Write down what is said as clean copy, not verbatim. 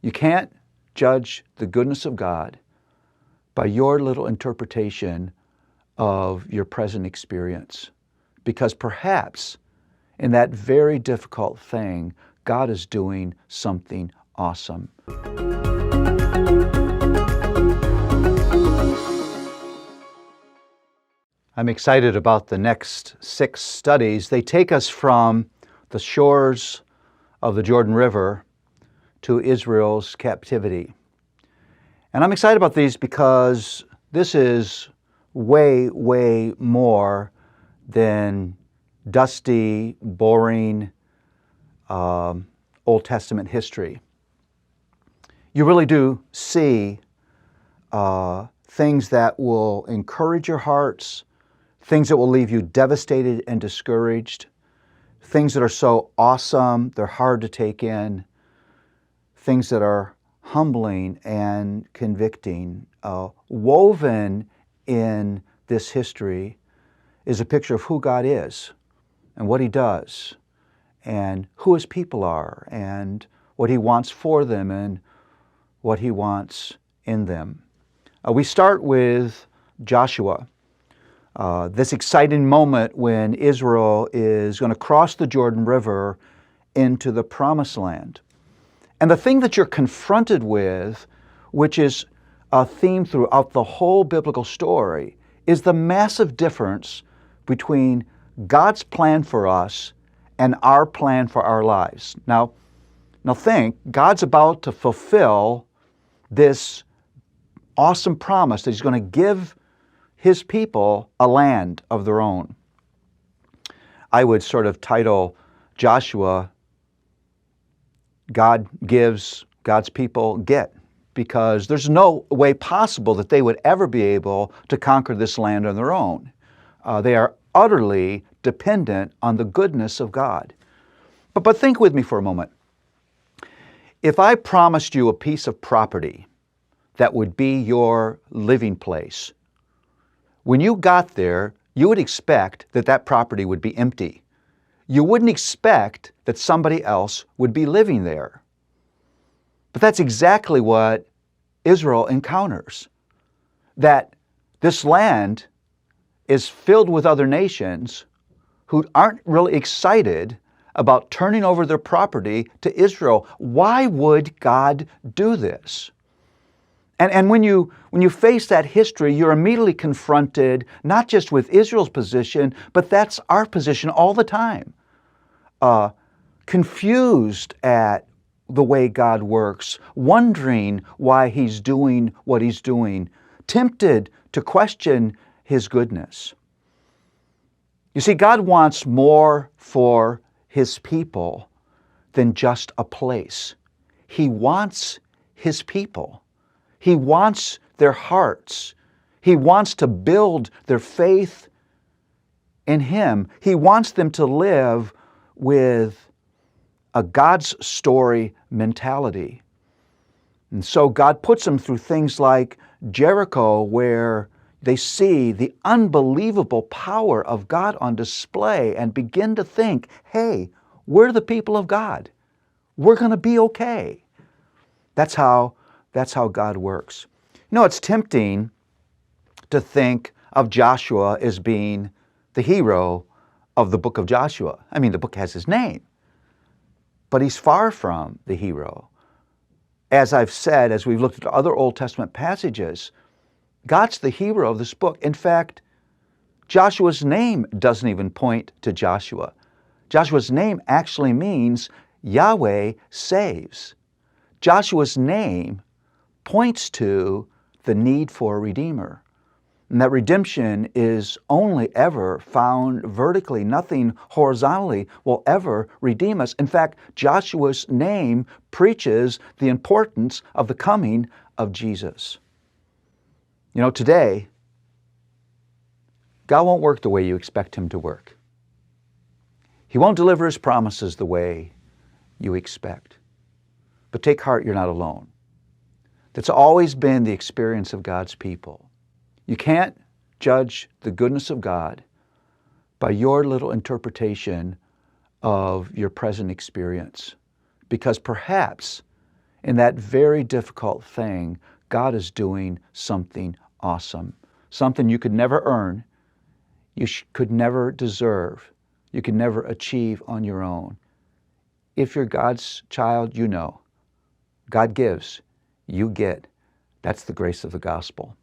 You can't judge the goodness of God by your little interpretation of your present experience, because perhaps in that very difficult thing, God is doing something awesome. I'm excited about the next 6 studies. They take us from the shores of the Jordan River to Israel's captivity. And I'm excited about these because this is way, way more than dusty, boring Old Testament history. You really do see things that will encourage your hearts, things that will leave you devastated and discouraged, things that are so awesome they're hard to take in, things that are humbling and convicting. Woven in this history is a picture of who God is and what He does and who His people are and what He wants for them and what He wants in them. We start with Joshua, this exciting moment when Israel is going to cross the Jordan River into the Promised Land. And the thing that you're confronted with, which is a theme throughout the whole biblical story, is the massive difference between God's plan for us and our plan for our lives. Now think, God's about to fulfill this awesome promise that He's going to give His people a land of their own. I would sort of title Joshua, God gives, God's people get, because there's no way possible that they would ever be able to conquer this land on their own. They are utterly dependent on the goodness of God. But think with me for a moment. If I promised you a piece of property that would be your living place, when you got there, you would expect that that property would be empty. You wouldn't expect that somebody else would be living there. But that's exactly what Israel encounters. That this land is filled with other nations who aren't really excited about turning over their property to Israel. Why would God do this? And when you face that history, you're immediately confronted not just with Israel's position, but that's our position all the time. Confused at the way God works, wondering why He's doing what He's doing, tempted to question His goodness. You see, God wants more for His people than just a place. He wants His people. He wants their hearts. He wants to build their faith in Him. He wants them to live with a God's story mentality. And so God puts them through things like Jericho, where they see the unbelievable power of God on display and begin to think, hey, we're the people of God. We're going to be okay. That's how God works. You know, it's tempting to think of Joshua as being the hero of the book of Joshua. I mean, the book has his name, but he's far from the hero. As I've said, as we've looked at other Old Testament passages, God's the hero of this book. In fact, Joshua's name doesn't even point to Joshua. Joshua's name actually means Yahweh saves. Joshua's name points to the need for a redeemer. And that redemption is only ever found vertically. Nothing horizontally will ever redeem us. In fact, Joshua's name preaches the importance of the coming of Jesus. You know, today, God won't work the way you expect Him to work. He won't deliver His promises the way you expect. But take heart, you're not alone. That's always been the experience of God's people. You can't judge the goodness of God by your little interpretation of your present experience, because perhaps in that very difficult thing, God is doing something awesome, something you could never earn, you could never deserve, you could never achieve on your own. If you're God's child, you know. God gives, you get. That's the grace of the gospel.